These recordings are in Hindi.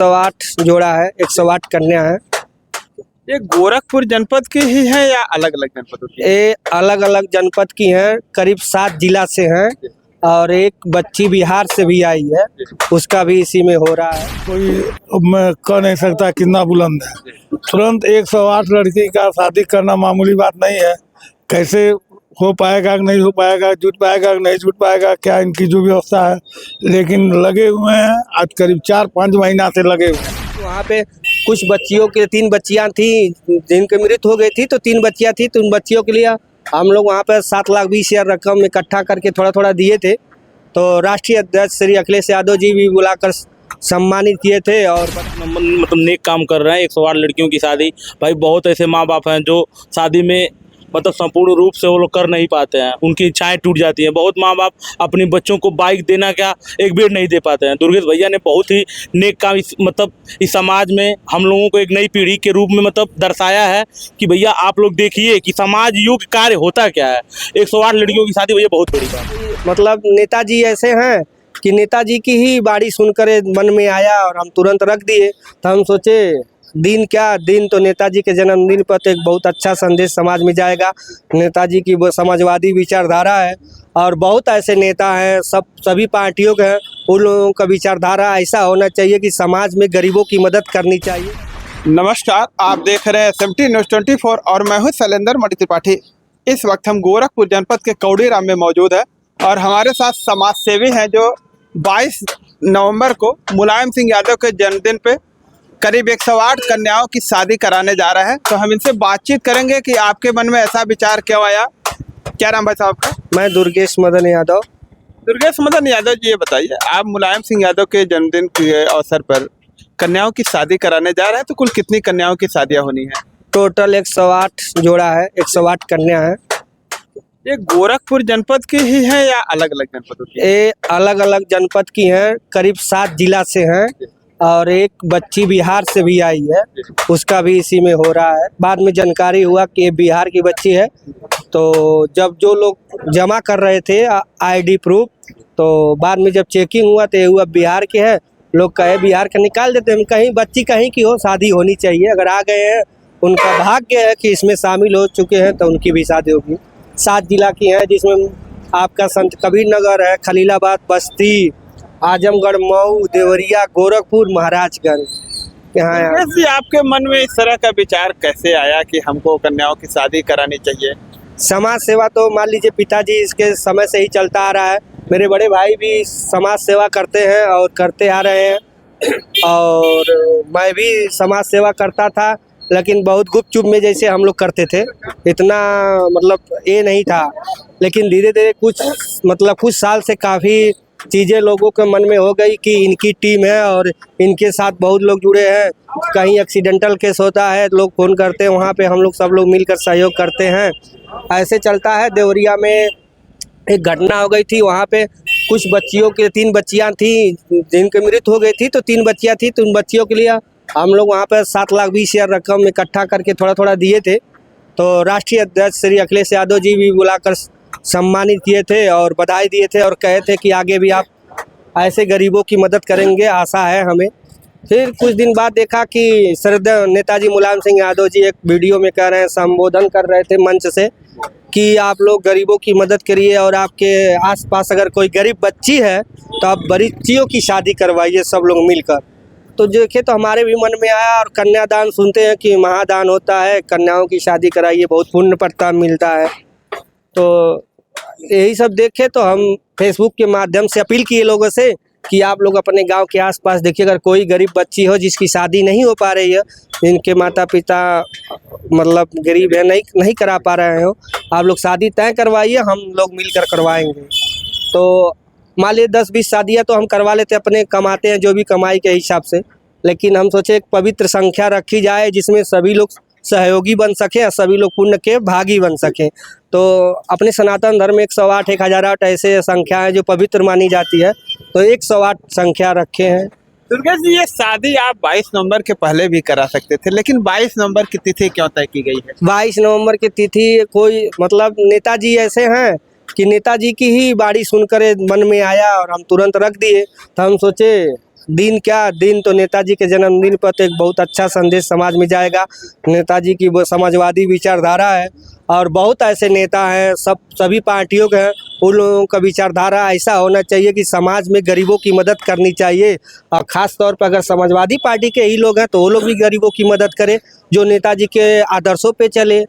108 जोड़ा है, 108 कन्या है। ये गोरखपुर जनपद की ही है या अलग अलग जनपदों की? ये अलग अलग जनपद की हैं, करीब 7 जिला से हैं और एक बच्ची बिहार से भी आई है, उसका भी इसी में हो रहा है। कोई मैं कह नहीं सकता कितना बुलंद है। तुरंत 108 लड़की का शादी करना मामूली बात नहीं है। कैसे हो पाएगा कि नहीं हो पाएगा, जुट पाएगा कि नहीं जुट पाएगा, क्या इनकी जो व्यवस्था है, लेकिन लगे हुए हैं। आज करीब 4-5 महीना से लगे हुए हैं। वहाँ पे कुछ बच्चियों के 3 बच्चियाँ थी जिनकी मृत्यु हो गई थी, तो 3 बच्चियाँ थी, तो उन बच्चियों के लिए हम लोग वहाँ पे 7,20,000 रकम इकट्ठा करके थोड़ा थोड़ा दिए थे। तो राष्ट्रीय अध्यक्ष श्री अखिलेश यादव जी भी बुलाकर सम्मानित किए थे। और मतलब नेक काम कर रहे हैं। 108 लड़कियों की शादी, भाई बहुत ऐसे माँ बाप हैं जो शादी में मतलब संपूर्ण रूप से वो लोग कर नहीं पाते हैं, उनकी इच्छाएं टूट जाती हैं। बहुत माँ बाप अपने बच्चों को बाइक देना क्या एक बेर नहीं दे पाते हैं। दुर्गेश भैया ने बहुत ही नेक काम इस समाज में हम लोगों को एक नई पीढ़ी के रूप में मतलब दर्शाया है कि भैया आप लोग देखिए कि समाज युग कार्य होता क्या है। 108 लड़कियों की शादी भैया बहुत बड़ी बात है। मतलब नेताजी ऐसे हैं कि नेताजी की ही बाड़ी सुनकर मन में आया और हम तुरंत रख दिए। तो हम सोचे दिन क्या दिन, तो नेताजी के जन्मदिन पर तो एक बहुत अच्छा संदेश समाज में जाएगा। नेताजी की वो समाजवादी विचारधारा है और बहुत ऐसे नेता हैं, सभी पार्टियों के हैं, उन लोगों का विचारधारा ऐसा होना चाहिए कि समाज में गरीबों की मदद करनी चाहिए। नमस्कार, आप देख रहे हैं SMT न्यूज़ 24 और मैं हूं शैलेंद्र मणि त्रिपाठी। इस वक्त हम गोरखपुर जनपद के कौड़ीराम में मौजूद है और हमारे साथ समाज सेवी हैं जो 22 नवंबर को मुलायम सिंह यादव के जन्मदिन पे करीब 108 कन्याओं की शादी कराने जा रहे हैं। तो हम इनसे बातचीत करेंगे कि आपके मन में ऐसा विचार क्यों आया। क्या नाम है साहब का? मैं दुर्गेश मदन यादव। दुर्गेश मदन यादव जी, ये बताइए, आप मुलायम सिंह यादव के जन्मदिन के अवसर पर कन्याओं की शादी कराने जा रहे हैं, तो कुल कितनी कन्याओं की शादियां होनी है? टोटल 108 जोड़ा है, 108 कन्या है। ये गोरखपुर जनपद की ही है या अलग अलग जनपदों की? ये अलग अलग जनपद की हैं, करीब 7 जिला से हैं और एक बच्ची बिहार से भी आई है, उसका भी इसी में हो रहा है। बाद में जानकारी हुआ कि ये बिहार की बच्ची है। तो जब जो लोग जमा कर रहे थे ID प्रूफ, तो बाद में जब चेकिंग हुआ तो ये हुआ बिहार के है। लोग कहे बिहार का निकाल देते हैं, कहीं बच्ची कहीं की हो, शादी होनी चाहिए। अगर आ गए हैं, उनका भाग्य है कि इसमें शामिल हो चुके हैं, तो उनकी भी शादी होगी। 7 जिला की हैं, जिसमें आपका संत कबीर नगर है, खलीलाबाद, बस्ती, आजमगढ़, मऊ, देवरिया, गोरखपुर, महाराजगंज यहाँ है। वैसे आपके मन में इस तरह का विचार कैसे आया कि हमको कन्याओं की शादी करानी चाहिए? समाज सेवा तो मान लीजिए पिताजी इसके समय से ही चलता आ रहा है। मेरे बड़े भाई भी समाज सेवा करते हैं और करते आ रहे हैं और मैं भी समाज सेवा करता था, लेकिन बहुत गुपचुप में जैसे हम लोग करते थे, इतना मतलब ये नहीं था। लेकिन धीरे धीरे कुछ साल से काफ़ी चीज़ें लोगों के मन में हो गई कि इनकी टीम है और इनके साथ बहुत लोग जुड़े हैं। कहीं एक्सीडेंटल केस होता है, लोग फ़ोन करते हैं, वहाँ पे हम लोग सब लोग मिलकर सहयोग करते हैं। ऐसे चलता है। देवरिया में एक घटना हो गई थी, वहाँ पे कुछ बच्चियों के 3 बच्चियाँ थी जिनकी मृत्यु हो गई थी, तो 3 बच्चियाँ थी, तो उन बच्चियों के लिए हम लोग वहाँ पे 7,20,000 रकम इकट्ठा करके थोड़ा थोड़ा दिए थे। तो राष्ट्रीय अध्यक्ष श्री अखिलेश यादव जी भी बुलाकर सम्मानित किए थे और बधाई दिए थे और कहे थे कि आगे भी आप ऐसे गरीबों की मदद करेंगे, आशा है हमें। फिर कुछ दिन बाद देखा कि श्रद्धेय नेताजी मुलायम सिंह यादव जी एक वीडियो में कह रहे हैं, संबोधन कर रहे थे मंच से कि आप लोग गरीबों की मदद करिए और आपके आसपास अगर कोई गरीब बच्ची है तो आप बच्चियों की शादी करवाइए सब लोग मिलकर। तो देखे तो हमारे भी मन में आया और कन्यादान सुनते हैं कि महादान होता है, कन्याओं की शादी कराइए, बहुत पुण्य प्रताप मिलता है। तो यही सब देखे तो हम फेसबुक के माध्यम से अपील किए लोगों से कि आप लोग अपने गांव के आसपास देखिए, अगर कोई गरीब बच्ची हो जिसकी शादी नहीं हो पा रही है, जिनके माता पिता मतलब गरीब है, नहीं करा पा रहे हो, आप लोग शादी तय करवाइए, हम लोग मिलकर करवाएंगे। तो मान लीजिए 10-20 शादियाँ तो हम करवा लेते, अपने कमाते हैं जो भी कमाई के हिसाब से, लेकिन हम सोचे एक पवित्र संख्या रखी जाए जिसमें सभी लोग सहयोगी बन सके और सभी लोग पुण्य के भागी बन सकें। तो अपने सनातन धर्म में 108, 1008 ऐसे संख्या है जो पवित्र मानी जाती है, तो 108 संख्या रखे हैं। दुर्गेश जी, ये शादी आप 22 नवंबर के पहले भी करा सकते थे, लेकिन 22 नवंबर की तिथि क्यों तय की गई है? 22 नवंबर की तिथि कोई मतलब नेताजी ऐसे हैं कि नेताजी की ही बाड़ी सुनकर मन में आया और हम तुरंत रख दिए। तो हम सोचे दिन क्या दिन, तो नेताजी के जन्मदिन पर तो एक बहुत अच्छा संदेश समाज में जाएगा। नेताजी की वो समाजवादी विचारधारा है और बहुत ऐसे नेता हैं, सभी पार्टियों के हैं, उन लोगों का विचारधारा ऐसा होना चाहिए कि समाज में गरीबों की मदद करनी चाहिए। और ख़ास तौर पर अगर समाजवादी पार्टी के ही लोग हैं तो वो लोग भी गरीबों की मदद करें, जो नेताजी के आदर्शों पे चले।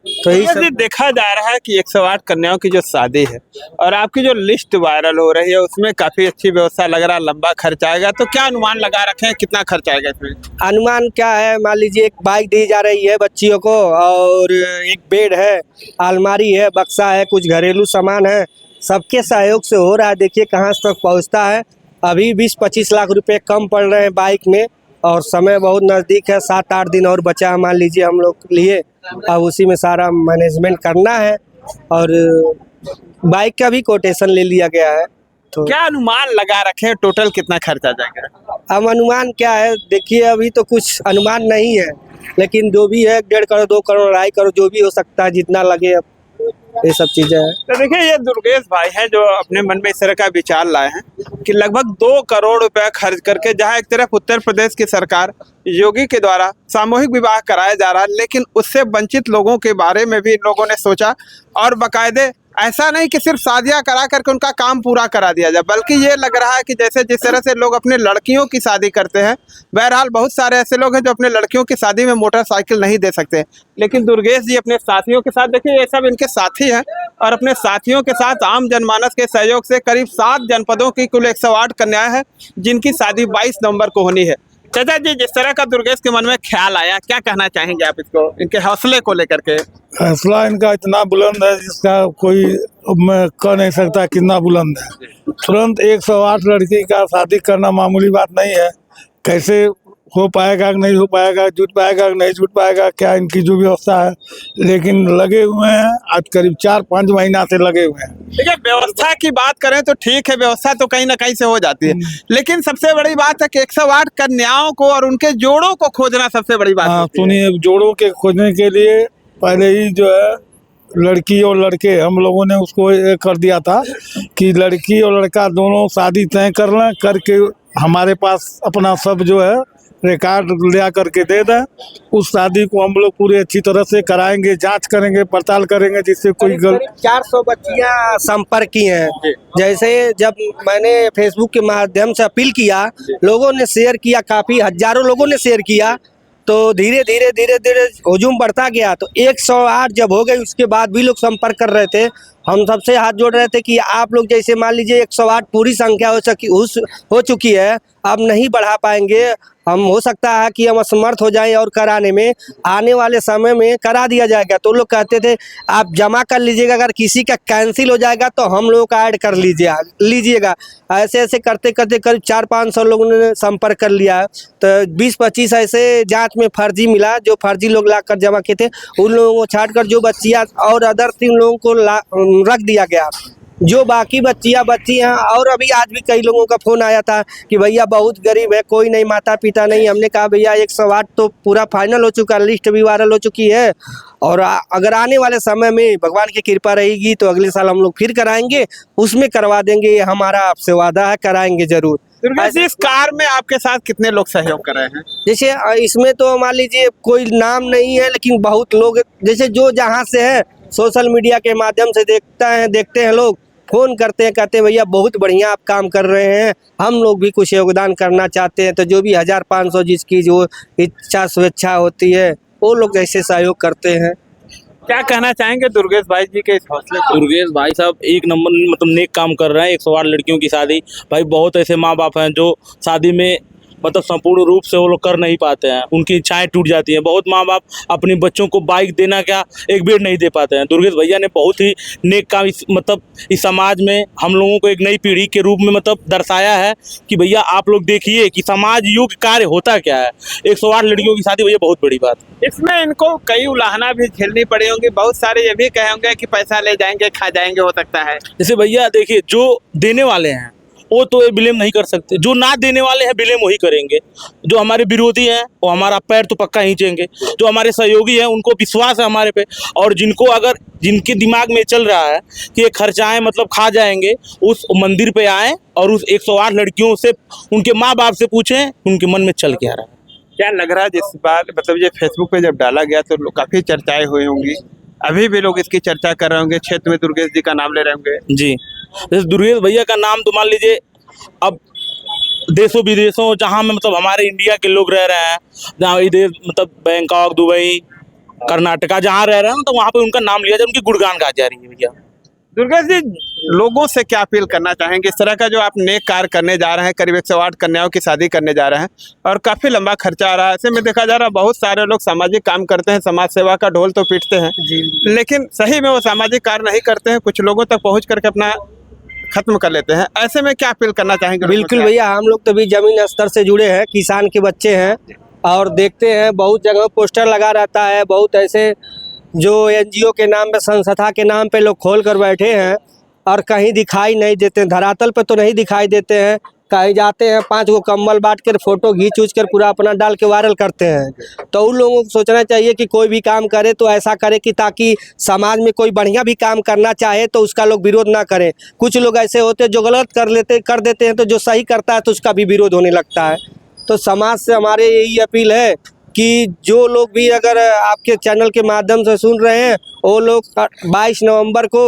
तो यही सब देखा जा रहा है कि 108 कन्याओं की जो शादी है और आपकी जो लिस्ट वायरल हो रही है उसमें काफी अच्छी व्यवस्था लग रहा है, लंबा खर्च आएगा, तो क्या अनुमान लगा रखे हैं कितना खर्च आएगा इसमें? अनुमान क्या है, मान लीजिए एक बाइक दी जा रही है बच्चियों को, और एक बेड है, अलमारी है, बक्सा है, कुछ घरेलू सामान है, सबके सहयोग से हो रहा है। देखिए कहाँ तक पहुँचता है। अभी 20-25 लाख रुपए कम पड़ रहे हैं बाइक में, और समय बहुत नज़दीक है, 7-8 दिन और बचा है मान लीजिए हम लोग के लिए। अब उसी में सारा मैनेजमेंट करना है, और बाइक का भी कोटेशन ले लिया गया है। तो क्या अनुमान लगा रखे हैं टोटल कितना खर्च आ जाएगा? अब अनुमान क्या है, देखिए अभी तो कुछ अनुमान नहीं है, लेकिन जो भी है 1.5 करोड़ 2 करोड़ 2.5 करोड़ जो भी हो सकता है, जितना लगे, ये सब चीजें हैं। तो देखिए ये दुर्गेश भाई हैं जो अपने मन में इस तरह का विचार लाए हैं कि लगभग 2 करोड़ रुपए खर्च करके, जहां एक तरफ उत्तर प्रदेश की सरकार योगी के द्वारा सामूहिक विवाह कराया जा रहा है, लेकिन उससे वंचित लोगों के बारे में भी इन लोगों ने सोचा और बाकायदे ऐसा नहीं कि सिर्फ शादियां करा करके उनका काम पूरा करा दिया जाए, बल्कि ये लग रहा है कि जैसे जिस तरह से लोग अपने लड़कियों की शादी करते हैं, बहरहाल बहुत सारे ऐसे लोग हैं जो अपने लड़कियों की शादी में मोटरसाइकिल नहीं दे सकते, लेकिन दुर्गेश जी अपने साथियों के साथ, देखिए ये सब इनके साथी हैं, और अपने साथियों के साथ आम जनमानस के सहयोग से करीब 7 जनपदों की कुल 108 कन्याएं हैं जिनकी शादी 22 नवंबर को होनी है। चाचा जी, जिस तरह का दुर्गेश के मन में ख्याल आया, क्या कहना चाहेंगे आप इसको, इनके हौसले को लेकर के? हौसला इनका इतना बुलंद है जिसका कोई मैं कह नहीं सकता कितना बुलंद है। तुरंत 108 लड़की का शादी करना मामूली बात नहीं है। कैसे हो पाएगा कि नहीं हो पाएगा, जुट पाएगा कि नहीं जुट पाएगा, क्या इनकी जो व्यवस्था है, लेकिन लगे हुए हैं, आज करीब 4-5 महीना से लगे हुए हैं। देखिए व्यवस्था की बात करें तो ठीक है, व्यवस्था तो कहीं ना कहीं से हो जाती है, लेकिन सबसे बड़ी बात है कि 108 कन्याओं को और उनके जोड़ों को खोजना सबसे बड़ी बात है। सुनिए, जोड़ों के खोजने के लिए पहले ही जो है लड़की और लड़के, हम लोगों ने उसको कर दिया था कि लड़की और लड़का दोनों शादी तय कर लें, करके हमारे पास अपना सब जो है रिकॉर्ड लिया करके दे दें। उस शादी को हम लोग पूरी अच्छी तरह से कराएंगे, जांच करेंगे, पड़ताल करेंगे, जिससे कोई 400 बच्चियां संपर्क की हैं। जैसे जब मैंने फेसबुक के माध्यम से अपील किया, लोगों ने शेयर किया, काफी हजारों लोगों ने शेयर किया, तो धीरे धीरे हुजूम बढ़ता गया। तो 108 जब हो गई, उसके बाद भी लोग संपर्क कर रहे थे। हम सबसे हाथ जोड़ रहे थे कि आप लोग जैसे मान लीजिए 108 पूरी संख्या हो चुकी है, अब नहीं बढ़ा पाएंगे हम, हो सकता है कि हम असमर्थ हो जाएं और कराने में, आने वाले समय में करा दिया जाएगा। तो लोग कहते थे आप जमा कर लीजिएगा, अगर किसी का कैंसिल हो जाएगा तो हम लोगों का ऐड कर लीजिएगा। ऐसे ऐसे करते करते करीब 400-500 लोगों ने संपर्क कर लिया। तो 20-25 ऐसे जांच में फर्जी मिला, जो फर्जी लोग ला कर जमा किए थे, उन लोगों को छाट कर जो बच्चियाँ और अदर 3 लोगों को रख दिया गया। जो बाकी बच्ची हैं, और अभी आज भी कई लोगों का फोन आया था कि भैया बहुत गरीब है, कोई नहीं, माता पिता नहीं। हमने कहा भैया 108 तो पूरा फाइनल हो चुका, लिस्ट भी वायरल हो चुकी है, और अगर आने वाले समय में भगवान की कृपा रहेगी तो अगले साल हम लोग फिर कराएंगे, उसमें करवा देंगे, ये हमारा आपसे वादा है, कराएंगे जरूर। इस कार में आपके साथ कितने लोग सहयोग कर रहे हैं? जैसे इसमें तो मान लीजिए कोई नाम नहीं है, लेकिन बहुत लोग, जैसे जो जहाँ से है, सोशल मीडिया के माध्यम से देखते हैं लोग, फोन करते हैं, कहते हैं भैया बहुत बढ़िया आप काम कर रहे हैं, हम लोग भी कुछ योगदान करना चाहते हैं। तो जो भी 1500 जिसकी जो इच्छा स्वेच्छा होती है, वो लोग ऐसे सहयोग करते हैं। क्या कहना चाहेंगे दुर्गेश भाई जी के इस हौसले को? दुर्गेश भाई साहब एक नंबर मतलब नेक काम कर रहे हैं। 108 लड़कियों की शादी, भाई बहुत ऐसे माँ बाप हैं जो शादी में मतलब संपूर्ण रूप से वो लोग कर नहीं पाते हैं, उनकी इच्छाएं टूट जाती हैं। बहुत माँ बाप अपने बच्चों को बाइक देना क्या, एक बेड नहीं दे पाते हैं। दुर्गेश भैया ने बहुत ही नेक काम इस समाज में हम लोगों को एक नई पीढ़ी के रूप में मतलब दर्शाया है कि भैया आप लोग देखिए कि समाज युग कार्य होता क्या है। 108 लड़कियों की शादी भैया बहुत बड़ी बात है। इसमें इनको कई उलाहना भी झेलनी पड़ी होंगी, बहुत सारे ये भी कहे होंगे कि पैसा ले जाएंगे, खा जाएंगे, हो सकता है। जैसे भैया देखिए, जो देने वाले हैं वो तो ये ब्लेम नहीं कर सकते। जो ना देने वाले हैं ब्लेम वही करेंगे। जो हमारे विरोधी हैं वो हमारा पैर तो पक्का खींचेंगे। जो हमारे सहयोगी हैं उनको विश्वास है हमारे पे, और जिनके दिमाग में चल रहा है कि ये खर्चाएं मतलब खा जाएंगे, उस मंदिर पे आएँ और उस 108 लड़कियों से, उनके माँ बाप से पूछें उनके मन में चल क्या रहा है। क्या लग रहा है जिस बार मतलब ये फेसबुक पे जब डाला गया तो काफी चर्चाएं हुई होंगी, अभी भी लोग इसकी चर्चा कर रहे होंगे, क्षेत्र में दुर्गेश जी का नाम ले रहे होंगे? जी, जैसे दुर्गेश भैया का नाम तो मान लीजिए अब देशों विदेशों जहाँ में मतलब हमारे इंडिया के लोग रह रहे हैं, जहाँ इधर मतलब बैंकॉक, दुबई, कर्नाटका जहाँ रह रहे हैं तो वहाँ पे उनका नाम लिया जाए, उनकी गुणगान गा जा रही है भैया। दुर्गेश जी, लोगों से क्या अपील करना चाहेंगे? इस तरह का जो आप नेक कार्य करने जा रहे हैं, करीब 108 कन्याओं की शादी करने जा रहे हैं और काफी लंबा खर्चा आ रहा है, ऐसे में देखा जा रहा है बहुत सारे लोग सामाजिक काम करते हैं, समाज सेवा का ढोल तो पीटते हैं लेकिन सही में वो सामाजिक कार्य नहीं करते हैं, कुछ लोगों तक पहुंच करके अपना खत्म कर लेते हैं। ऐसे में क्या अपील करना चाहेंगे? बिल्कुल भैया, हम लोग तो भी जमीन स्तर से जुड़े हैं, किसान के बच्चे हैं और देखते हैं बहुत जगह पोस्टर लगा रहता है, बहुत ऐसे जो एनजीओ के नाम पे, संस्था के नाम पे लोग खोल कर बैठे हैं और कहीं दिखाई नहीं देते हैं, धरातल पे तो नहीं दिखाई देते हैं। कहीं जाते हैं 5 गो कम्बल बांट कर फोटो खींच उच कर पूरा अपना डाल के वायरल करते हैं। तो उन लोगों को सोचना चाहिए कि कोई भी काम करे तो ऐसा करे कि ताकि समाज में कोई बढ़िया भी काम करना चाहे तो उसका लोग विरोध ना करें। कुछ लोग ऐसे होते हैं जो गलत कर देते हैं, तो जो सही करता है तो उसका भी विरोध होने लगता है। तो समाज से हमारे यही अपील है कि जो लोग भी अगर आपके चैनल के माध्यम से सुन रहे हैं वो लोग 22 नवंबर को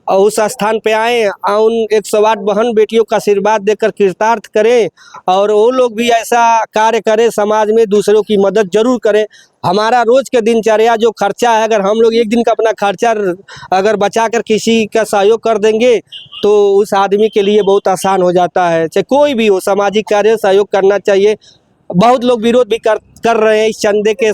उस स्थान पे आएँ, उन 108 बहन बेटियों का आशीर्वाद देकर कृतार्थ करें और वो लोग भी ऐसा कार्य करें, समाज में दूसरों की मदद जरूर करें। हमारा रोज के दिनचर्या जो खर्चा है, अगर हम लोग एक दिन का अपना खर्चा अगर बचा कर किसी का सहयोग कर देंगे तो उस आदमी के लिए बहुत आसान हो जाता है। चाहे कोई भी हो, सामाजिक कार्य सहयोग करना चाहिए। बहुत लोग विरोध भी कर रहे हैं इस चंदे के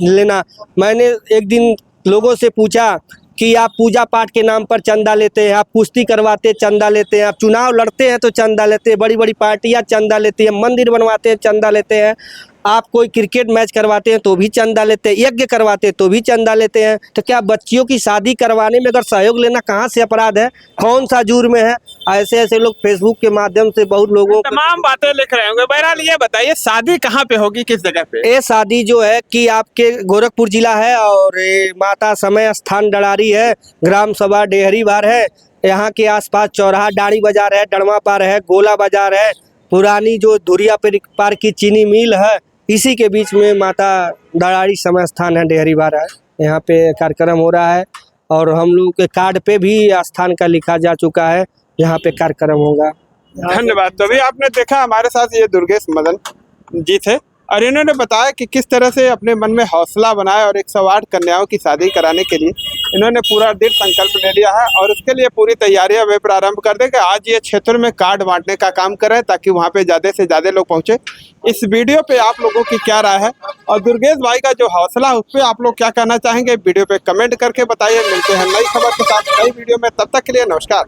लेना। मैंने एक दिन लोगों से पूछा कि आप पूजा पाठ के नाम पर चंदा लेते हैं, आप कुश्ती करवाते चंदा लेते हैं, आप चुनाव लड़ते हैं तो चंदा लेते हैं, बड़ी बड़ी पार्टियां चंदा लेती हैं, मंदिर बनवाते हैं चंदा लेते हैं, आप कोई क्रिकेट मैच करवाते हैं तो भी चंदा लेते हैं, यज्ञ करवाते हैं तो भी चंदा लेते हैं। तो क्या बच्चियों की शादी करवाने में अगर सहयोग लेना कहाँ से अपराध है, कौन सा जुर्म है? ऐसे ऐसे लोग फेसबुक के माध्यम से बहुत लोगों को तमाम बातें लिख रहे होंगे। बहरहाल ये बताइए, शादी कहाँ पे होगी, किस जगह पे? ये शादी जो है कि आपके गोरखपुर जिला है और ये माता समय स्थान डड़ारी है, ग्राम सभा डेहरी बार है। यहाँ के आसपास चौराहा डाणी बाजार है, डड़वा पार है, गोला बाजार है, पुरानी जो धुरिया पार की चीनी मिल है, इसी के बीच में माता डड़ारी समय स्थान है, डेहरी बार है। यहाँ पे कार्यक्रम हो रहा है और हम लोग के कार्ड पे भी स्थान का लिखा जा चुका है, यहाँ पे कार्यक्रम होगा। धन्यवाद। तो अभी आपने देखा हमारे साथ ये दुर्गेश मदन जी थे और इन्होंने बताया कि किस तरह से अपने मन में हौसला बनाया और 108 कन्याओं की शादी कराने के लिए इन्होंने पूरा दृढ़ संकल्प ले लिया है और उसके लिए पूरी तैयारियां वे प्रारंभ कर देंगे। आज ये क्षेत्र में कार्ड बांटने का काम कर रहे हैं ताकि वहां पे ज़्यादा से ज़्यादा लोग पहुंचे। इस वीडियो पे आप लोगों की क्या राय है और दुर्गेश भाई का जो हौसला है उस पर आप लोग क्या कहना चाहेंगे, वीडियो पे कमेंट करके बताइए। मिलते हैं नई खबर के साथ नई वीडियो में, तब तक के लिए नमस्कार।